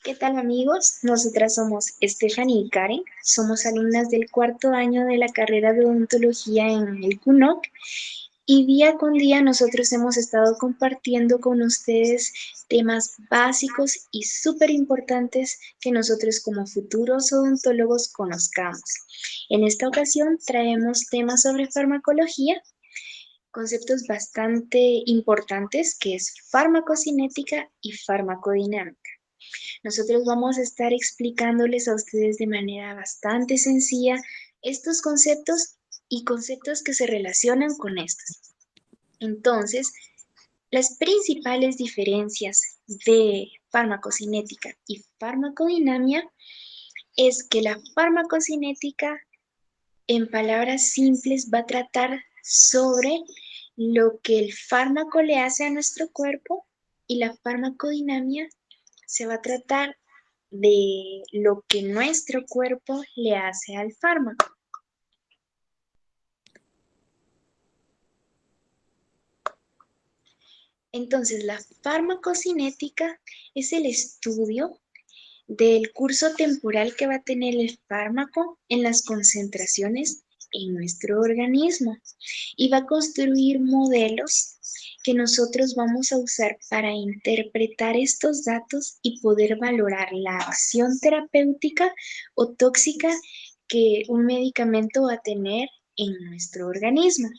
¿Qué tal amigos? Nosotras somos Stephanie y Karen, somos alumnas del cuarto año de la carrera de odontología en el CUNOC y día con día nosotros hemos estado compartiendo con ustedes temas básicos y súper importantes que nosotros como futuros odontólogos conozcamos. En esta ocasión traemos temas sobre farmacología, conceptos bastante importantes que es farmacocinética y farmacodinámica. Nosotros vamos a estar explicándoles a ustedes de manera bastante sencilla estos conceptos y conceptos que se relacionan con estos. Entonces, las principales diferencias de farmacocinética y farmacodinamia es que la farmacocinética, en palabras simples, va a tratar sobre lo que el fármaco le hace a nuestro cuerpo y la farmacodinamia se va a tratar de lo que nuestro cuerpo le hace al fármaco. Entonces, la farmacocinética es el estudio del curso temporal que va a tener el fármaco en las concentraciones en nuestro organismo y va a construir modelos que nosotros vamos a usar para interpretar estos datos y poder valorar la acción terapéutica o tóxica que un medicamento va a tener en nuestro organismo.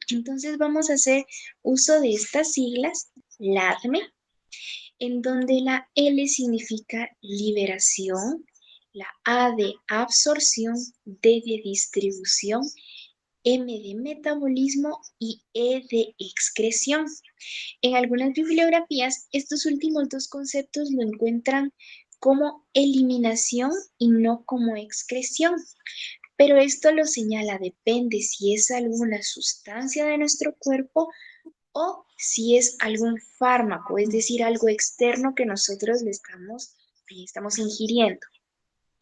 Entonces vamos a hacer uso de estas siglas, LADME, en donde la L significa liberación, la A de absorción, D de distribución, M de metabolismo y E de excreción. En algunas bibliografías, estos últimos dos conceptos lo encuentran como eliminación y no como excreción, pero esto lo señala, depende si es alguna sustancia de nuestro cuerpo o si es algún fármaco, es decir, algo externo que nosotros le estamos ingiriendo.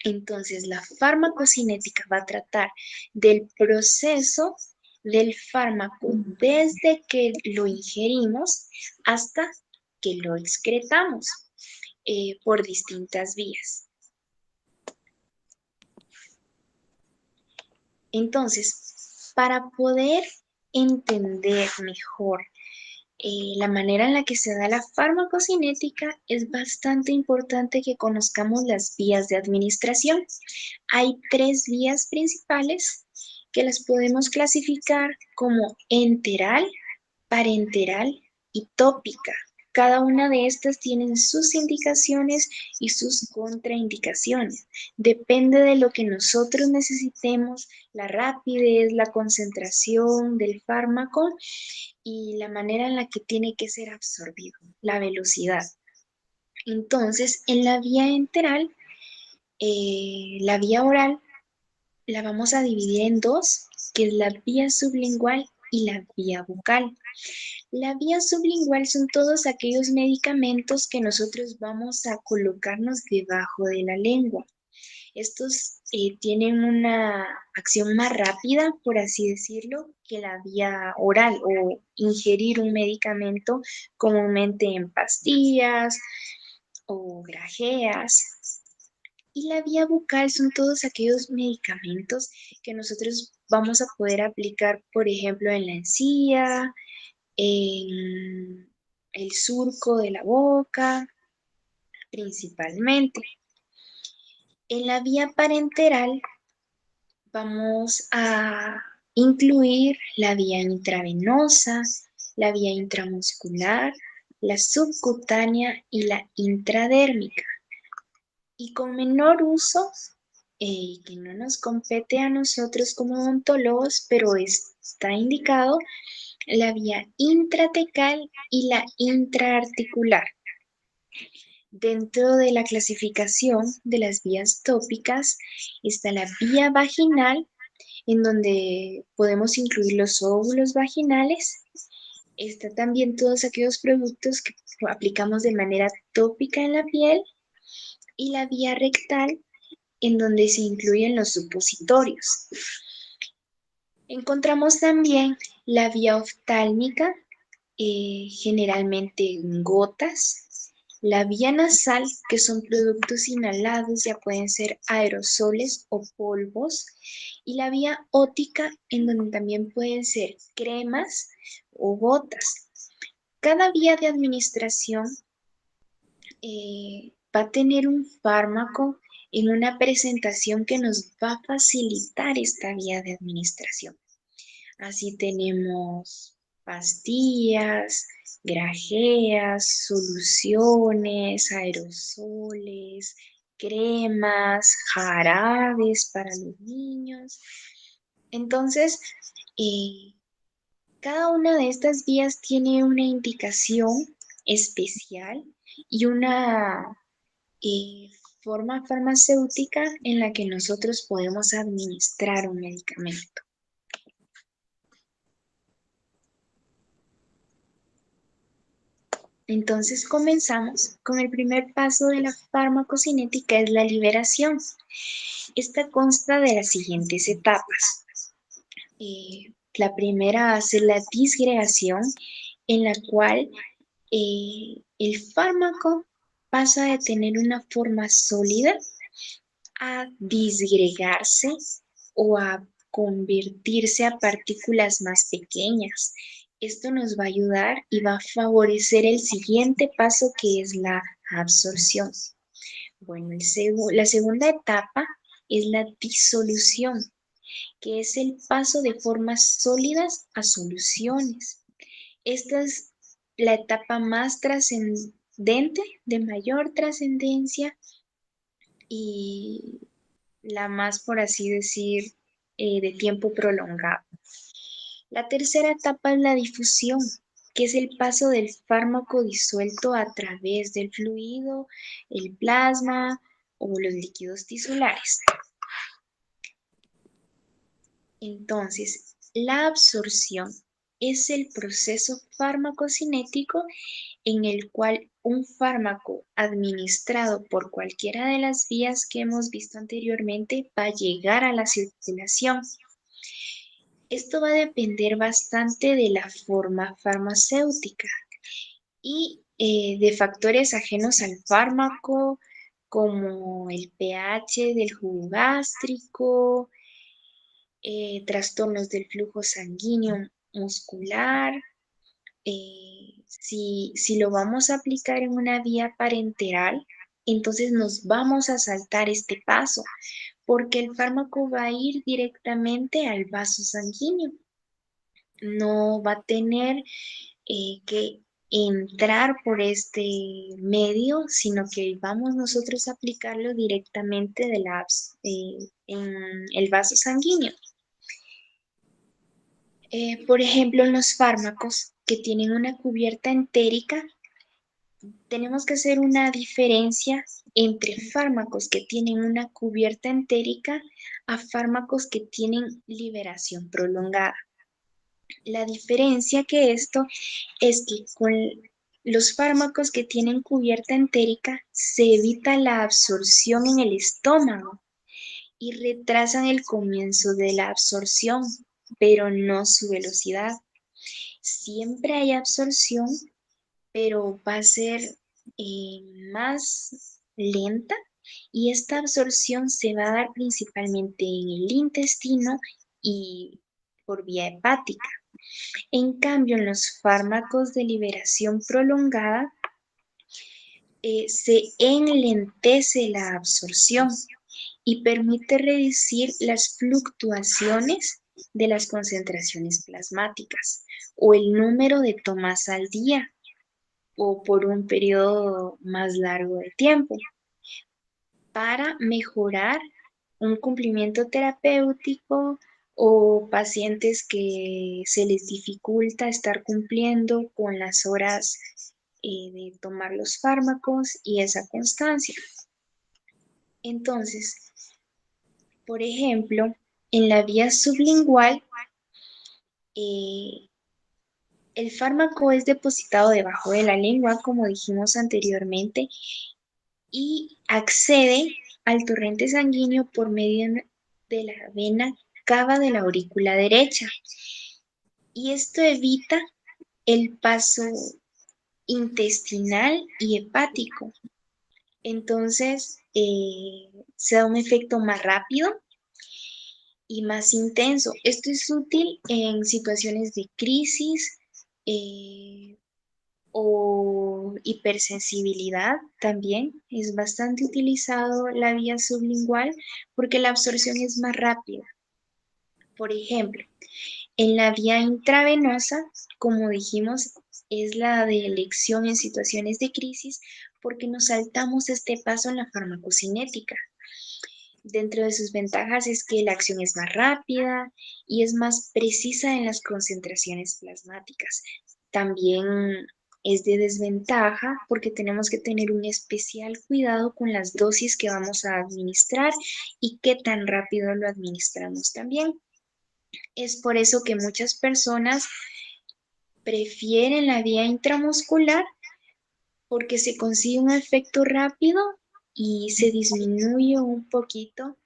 Entonces, la farmacocinética va a tratar del proceso del fármaco desde que lo ingerimos hasta que lo excretamos por distintas vías. Entonces, para poder entender mejor la manera en la que se da la farmacocinética, es bastante importante que conozcamos las vías de administración. Hay tres vías principales que las podemos clasificar como enteral, parenteral y tópica. Cada una de estas tienen sus indicaciones y sus contraindicaciones. Depende de lo que nosotros necesitemos, la rapidez, la concentración del fármaco y la manera en la que tiene que ser absorbido, la velocidad. Entonces, en la vía enteral, la vía oral, la vamos a dividir en dos, que es la vía sublingual y la vía bucal. La vía sublingual son todos aquellos medicamentos que nosotros vamos a colocarnos debajo de la lengua. Estos tienen una acción más rápida, por así decirlo, que la vía oral o ingerir un medicamento comúnmente en pastillas o grajeas. Y la vía bucal son todos aquellos medicamentos que nosotros vamos a poder aplicar, por ejemplo, en la encía, en el surco de la boca, principalmente. En la vía parenteral vamos a incluir la vía intravenosa, la vía intramuscular, la subcutánea y la intradérmica. Y con menor uso, que no nos compete a nosotros como odontólogos, pero está indicado la vía intratecal y la intraarticular. Dentro de la clasificación de las vías tópicas está la vía vaginal, en donde podemos incluir los óvulos vaginales. Está también todos aquellos productos que aplicamos de manera tópica en la piel y la vía rectal, en donde se incluyen los supositorios. Encontramos también la vía oftálmica, generalmente en gotas, La vía nasal, que son productos inhalados, ya pueden ser aerosoles o polvos, y la vía ótica, en donde también pueden ser cremas o gotas. Cada vía de administración va a tener un fármaco en una presentación que nos va a facilitar esta vía de administración. Así tenemos pastillas, grajeas, soluciones, aerosoles, cremas, jarabes para los niños. Entonces, eh, cada una de estas vías tiene una indicación especial y una eh, forma farmacéutica en la que nosotros podemos administrar un medicamento. Entonces comenzamos con el primer paso de la farmacocinética, es la liberación. Esta consta de las siguientes etapas. La primera hace la disgregación, en la cual el fármaco pasa de tener una forma sólida a disgregarse o a convertirse a partículas más pequeñas. Esto nos va a ayudar y va a favorecer el siguiente paso, que es la absorción. Bueno, la segunda etapa es la disolución, que es el paso de formas sólidas a soluciones. Esta es la etapa más trascendente, de mayor trascendencia y la más, por así decir, de tiempo prolongado. La tercera etapa es la difusión, que es el paso del fármaco disuelto a través del fluido, el plasma o los líquidos tisulares. Entonces, la absorción es el proceso farmacocinético en el cual un fármaco administrado por cualquiera de las vías que hemos visto anteriormente va a llegar a la circulación. Esto va a depender bastante de la forma farmacéutica y de factores ajenos al fármaco, como el pH del jugo gástrico, trastornos del flujo sanguíneo muscular. Si lo vamos a aplicar en una vía parenteral, entonces nos vamos a saltar este paso, porque el fármaco va a ir directamente al vaso sanguíneo. No va a tener que entrar por este medio, sino que vamos nosotros a aplicarlo directamente en el vaso sanguíneo. Por ejemplo, en los fármacos que tienen una cubierta entérica, tenemos que hacer una diferencia entre fármacos que tienen una cubierta entérica a fármacos que tienen liberación prolongada. La diferencia que esto es que con los fármacos que tienen cubierta entérica se evita la absorción en el estómago y retrasan el comienzo de la absorción, pero no su velocidad. Siempre hay absorción, pero va a ser más lenta, y esta absorción se va a dar principalmente en el intestino y por vía hepática. En cambio, en los fármacos de liberación prolongada, se enlentece la absorción y permite reducir las fluctuaciones de las concentraciones plasmáticas o el número de tomas al día o por un periodo más largo de tiempo, para mejorar un cumplimiento terapéutico o pacientes que se les dificulta estar cumpliendo con las horas de tomar los fármacos y esa constancia. Entonces, por ejemplo, en la vía sublingual, eh, el fármaco es depositado debajo de la lengua, como dijimos anteriormente, y accede al torrente sanguíneo por medio de la vena cava de la aurícula derecha. Y esto evita el paso intestinal y hepático. Entonces, se da un efecto más rápido y más intenso. Esto es útil en situaciones de crisis o hipersensibilidad también. Es bastante utilizado la vía sublingual porque la absorción es más rápida. Por ejemplo, en la vía intravenosa, como dijimos, es la de elección en situaciones de crisis porque nos saltamos este paso en la farmacocinética. Dentro de sus ventajas es que la acción es más rápida y es más precisa en las concentraciones plasmáticas. También es de desventaja porque tenemos que tener un especial cuidado con las dosis que vamos a administrar y qué tan rápido lo administramos también. Es por eso que muchas personas prefieren la vía intramuscular porque se consigue un efecto rápido y se disminuye un poquito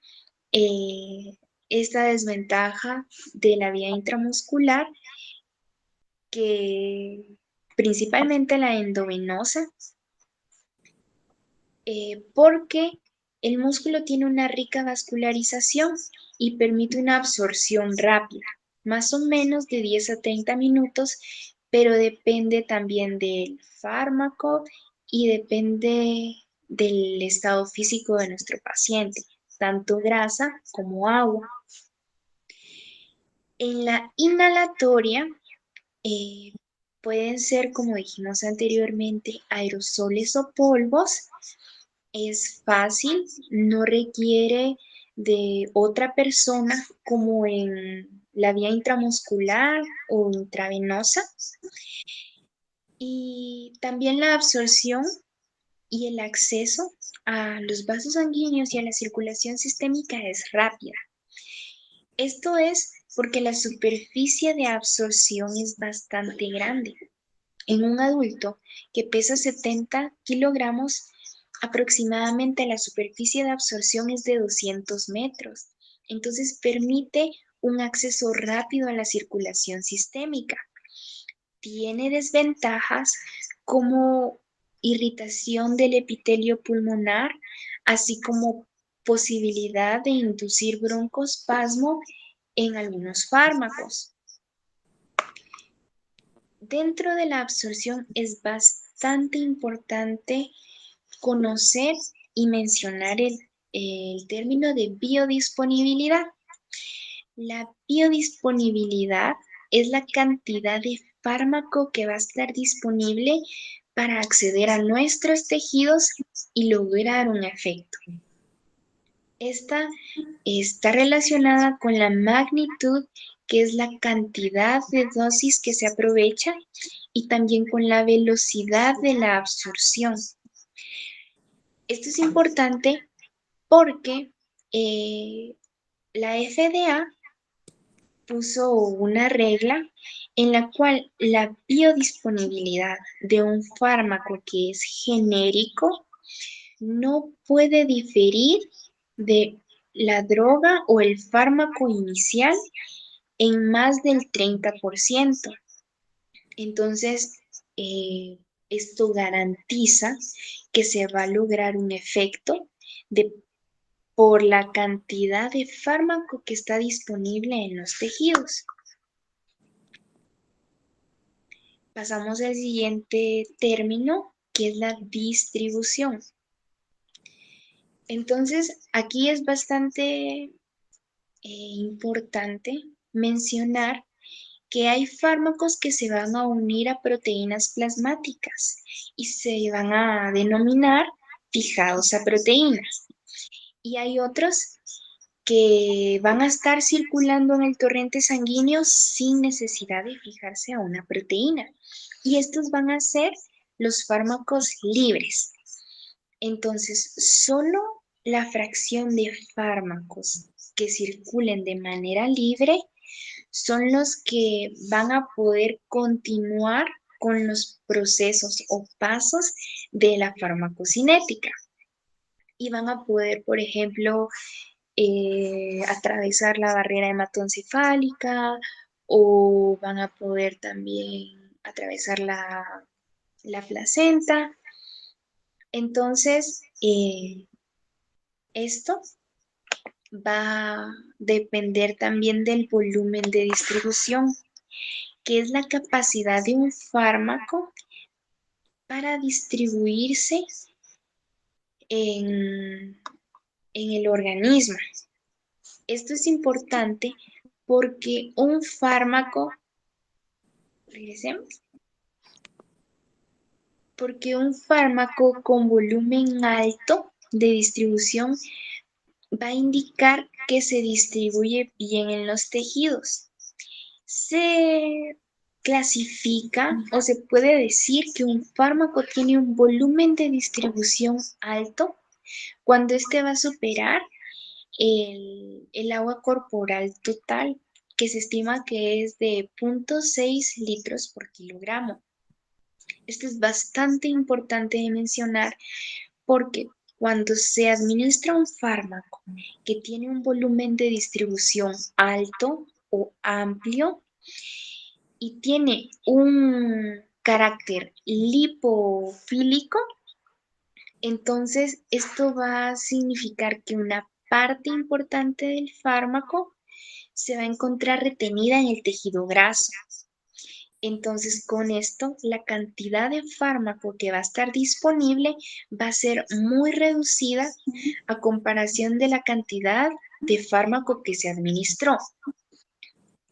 eh, esta desventaja de la vía intramuscular, que principalmente la endovenosa, porque el músculo tiene una rica vascularización y permite una absorción rápida, más o menos de 10 a 30 minutos, pero depende también del fármaco y depende del estado físico de nuestro paciente, tanto grasa como agua. En la inhalatoria eh, pueden ser, como dijimos anteriormente, aerosoles o polvos. Es fácil, no requiere de otra persona como en la vía intramuscular o intravenosa. Y también la absorción y el acceso a los vasos sanguíneos y a la circulación sistémica es rápida. Esto es porque la superficie de absorción es bastante grande. En un adulto que pesa 70 kilogramos, aproximadamente la superficie de absorción es de 200 metros. Entonces permite un acceso rápido a la circulación sistémica. Tiene desventajas como irritación del epitelio pulmonar, así como posibilidad de inducir broncoespasmo en algunos fármacos. Dentro de la absorción es bastante importante conocer y mencionar el término de biodisponibilidad. La biodisponibilidad es la cantidad de fármaco que va a estar disponible para acceder a nuestros tejidos y lograr un efecto. Esta está relacionada con la magnitud, que es la cantidad de dosis que se aprovecha, y también con la velocidad de la absorción. Esto es importante porque la FDA puso una regla en la cual la biodisponibilidad de un fármaco que es genérico no puede diferir de la droga o el fármaco inicial en más del 30%. Entonces, esto garantiza que se va a lograr un efecto de, por la cantidad de fármaco que está disponible en los tejidos. Pasamos al siguiente término, que es la distribución. Entonces, aquí es bastante importante mencionar que hay fármacos que se van a unir a proteínas plasmáticas y se van a denominar fijados a proteínas. Y hay otros que van a estar circulando en el torrente sanguíneo sin necesidad de fijarse a una proteína. Y estos van a ser los fármacos libres. Entonces, solo la fracción de fármacos que circulen de manera libre son los que van a poder continuar con los procesos o pasos de la farmacocinética y van a poder, por ejemplo, atravesar la barrera hematoencefálica o van a poder también atravesar la placenta. Entonces, esto va a depender también del volumen de distribución, que es la capacidad de un fármaco para distribuirse en, en el organismo. Esto es importante porque un fármaco, regresemos, porque un fármaco con volumen alto de distribución va a indicar que se distribuye bien en los tejidos. Se clasifica o se puede decir que un fármaco tiene un volumen de distribución alto cuando éste va a superar el agua corporal total, que se estima que es de 0,6 litros por kilogramo. Esto es bastante importante de mencionar porque cuando se administra un fármaco que tiene un volumen de distribución alto o amplio y tiene un carácter lipofílico, entonces esto va a significar que una parte importante del fármaco se va a encontrar retenida en el tejido graso. Entonces, con esto, la cantidad de fármaco que va a estar disponible va a ser muy reducida a comparación de la cantidad de fármaco que se administró.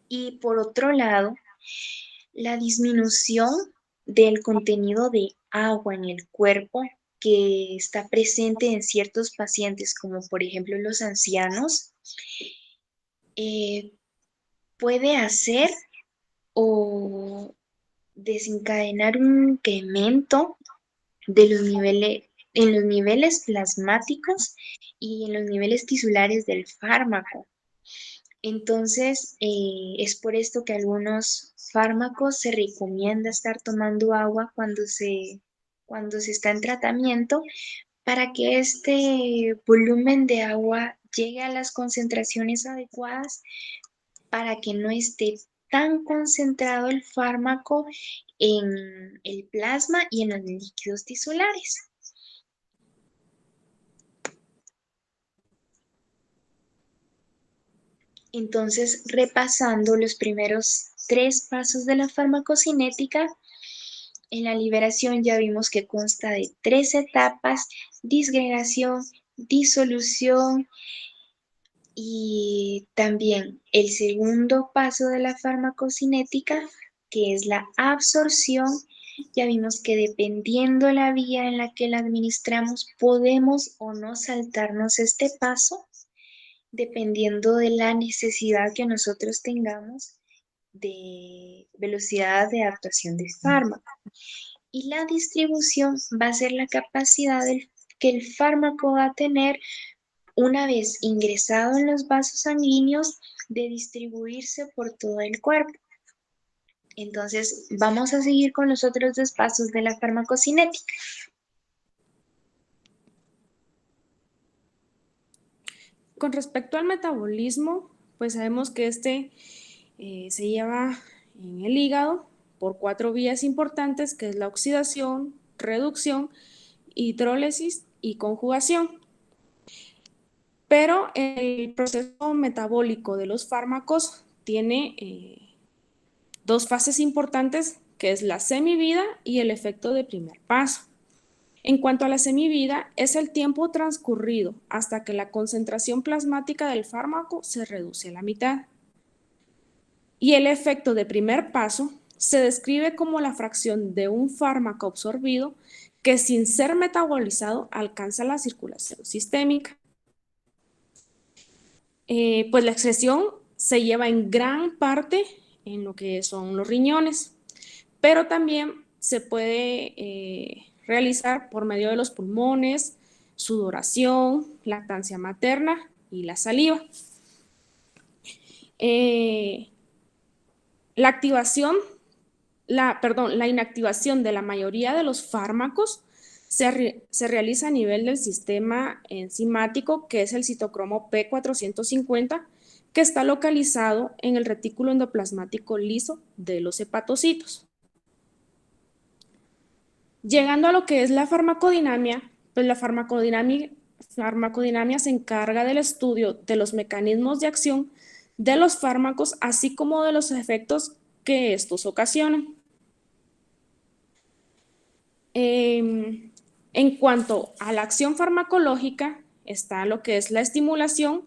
Y por otro lado, la disminución del contenido de agua en el cuerpo que está presente en ciertos pacientes, como por ejemplo los ancianos, puede hacer o desencadenar un incremento de los niveles, en los niveles plasmáticos y en los niveles tisulares del fármaco. Entonces, es por esto que algunos fármacos se recomienda estar tomando agua cuando se está en tratamiento para que este volumen de agua llegue a las concentraciones adecuadas para que no esté tan concentrado el fármaco en el plasma y en los líquidos tisulares. Entonces, repasando los primeros 3 pasos de la farmacocinética, en la liberación ya vimos que consta de 3 etapas: disgregación, disolución y también el segundo paso de la farmacocinética, que es la absorción. Ya vimos que dependiendo la vía en la que la administramos, podemos o no saltarnos este paso, dependiendo de la necesidad que nosotros tengamos de velocidad de actuación del fármaco. Y la distribución va a ser la capacidad que el fármaco va a tener una vez ingresado en los vasos sanguíneos de distribuirse por todo el cuerpo. Entonces, vamos a seguir con los otros 2 pasos de la farmacocinética. Con respecto al metabolismo, pues sabemos que se lleva en el hígado por 4 vías importantes, que es la oxidación, reducción, hidrólisis y conjugación. Pero el proceso metabólico de los fármacos tiene 2 fases importantes, que es la semivida y el efecto de primer paso. En cuanto a la semivida, es el tiempo transcurrido hasta que la concentración plasmática del fármaco se reduce a la mitad. Y el efecto de primer paso se describe como la fracción de un fármaco absorbido que sin ser metabolizado alcanza la circulación sistémica. Pues la excreción se lleva en gran parte en lo que son los riñones, pero también se puede realizar por medio de los pulmones, sudoración, lactancia materna y la saliva. La inactivación de la mayoría de los fármacos se realiza a nivel del sistema enzimático, que es el citocromo P450, que está localizado en el retículo endoplasmático liso de los hepatocitos. Llegando a lo que es la farmacodinamia, pues la farmacodinamia se encarga del estudio de los mecanismos de acción de los fármacos, así como de los efectos que estos ocasionan. En cuanto a la acción farmacológica, está lo que es la estimulación,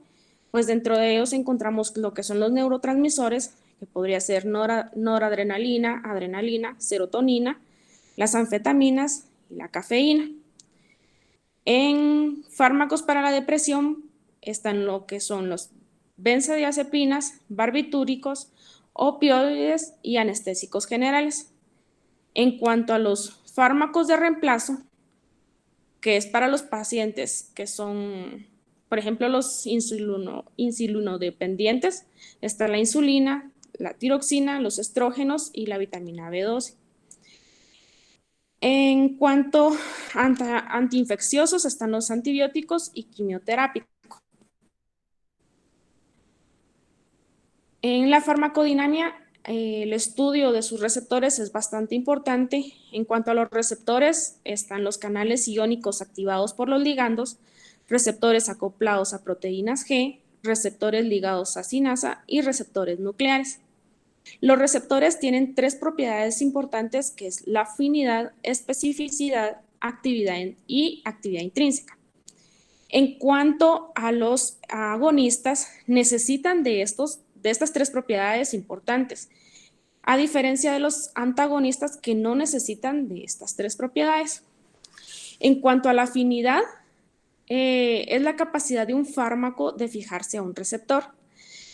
pues dentro de ellos encontramos lo que son los neurotransmisores, que podría ser noradrenalina, adrenalina, serotonina, las anfetaminas y la cafeína. En fármacos para la depresión están lo que son los benzodiazepinas, barbitúricos, opioides y anestésicos generales. En cuanto a los fármacos de reemplazo, que es para los pacientes que son, por ejemplo, los insulinodependientes, está la insulina, la tiroxina, los estrógenos y la vitamina B12. En cuanto a antiinfecciosos, están los antibióticos y quimioterapia. En la farmacodinamia, el estudio de sus receptores es bastante importante. En cuanto a los receptores, están los canales iónicos activados por los ligandos, receptores acoplados a proteínas G, receptores ligados a sinasa y receptores nucleares. Los receptores tienen tres propiedades importantes, que es la afinidad, especificidad, actividad y actividad intrínseca. En cuanto a los agonistas, necesitan de estas tres propiedades importantes, a diferencia de los antagonistas que no necesitan de estas tres propiedades. En cuanto a la afinidad, es la capacidad de un fármaco de fijarse a un receptor.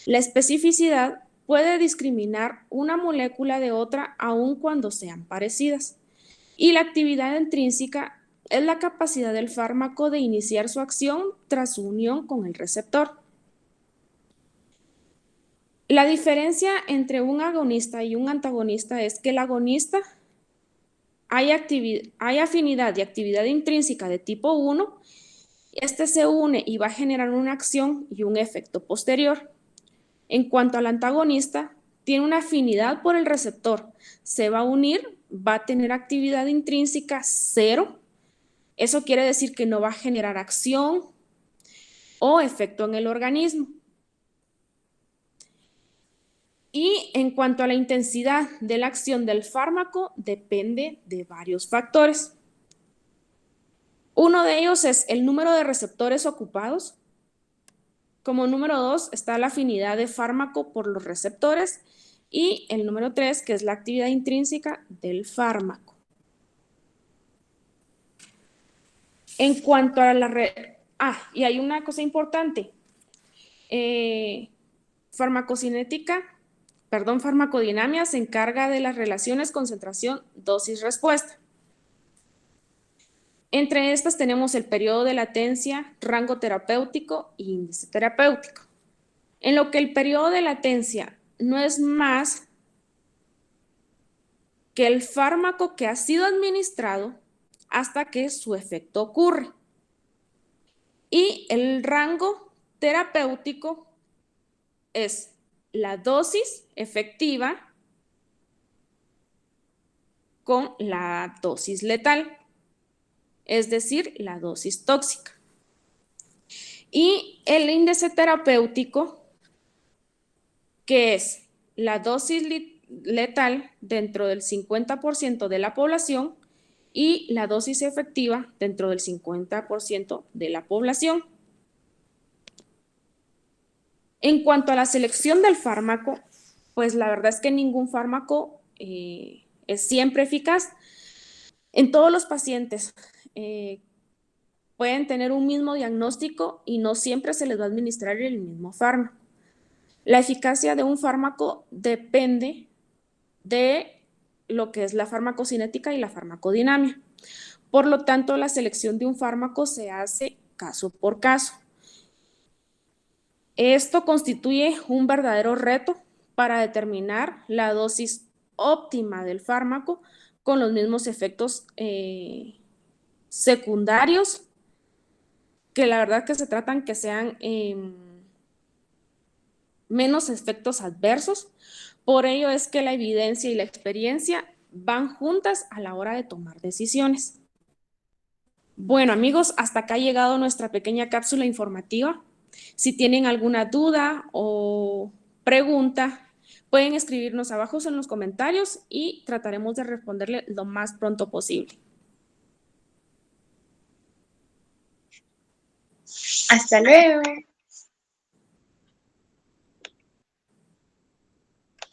La especificidad puede discriminar una molécula de otra aun cuando sean parecidas. Y la actividad intrínseca es la capacidad del fármaco de iniciar su acción tras su unión con el receptor. La diferencia entre un agonista y un antagonista es que el agonista hay afinidad y actividad intrínseca de tipo 1, este se une y va a generar una acción y un efecto posterior. En cuanto al antagonista, tiene una afinidad por el receptor, se va a unir, va a tener actividad intrínseca 0. Eso quiere decir que no va a generar acción o efecto en el organismo. Y en cuanto a la intensidad de la acción del fármaco, depende de varios factores. Uno de ellos es el número de receptores ocupados. Como número 2 está la afinidad de fármaco por los receptores. Y el número 3, que es la actividad intrínseca del fármaco. En cuanto a la y hay una cosa importante. Farmacodinamia se encarga de las relaciones concentración, dosis, respuesta. Entre estas tenemos el periodo de latencia, rango terapéutico e índice terapéutico. En lo que el periodo de latencia no es más que el fármaco que ha sido administrado hasta que su efecto ocurre. Y el rango terapéutico es la dosis efectiva con la dosis letal, es decir, la dosis tóxica. Y el índice terapéutico, que es la dosis letal dentro del 50% de la población y la dosis efectiva dentro del 50% de la población. En cuanto a la selección del fármaco, pues la verdad es que ningún fármaco es siempre eficaz. En todos los pacientes pueden tener un mismo diagnóstico y no siempre se les va a administrar el mismo fármaco. La eficacia de un fármaco depende de lo que es la farmacocinética y la farmacodinamia. Por lo tanto, la selección de un fármaco se hace caso por caso. Esto constituye un verdadero reto para determinar la dosis óptima del fármaco con los mismos efectos secundarios, que la verdad que se tratan que sean menos efectos adversos. Por ello es que la evidencia y la experiencia van juntas a la hora de tomar decisiones. Bueno, amigos, hasta acá ha llegado nuestra pequeña cápsula informativa. Si tienen alguna duda o pregunta, pueden escribirnos abajo en los comentarios y trataremos de responderle lo más pronto posible. Hasta luego.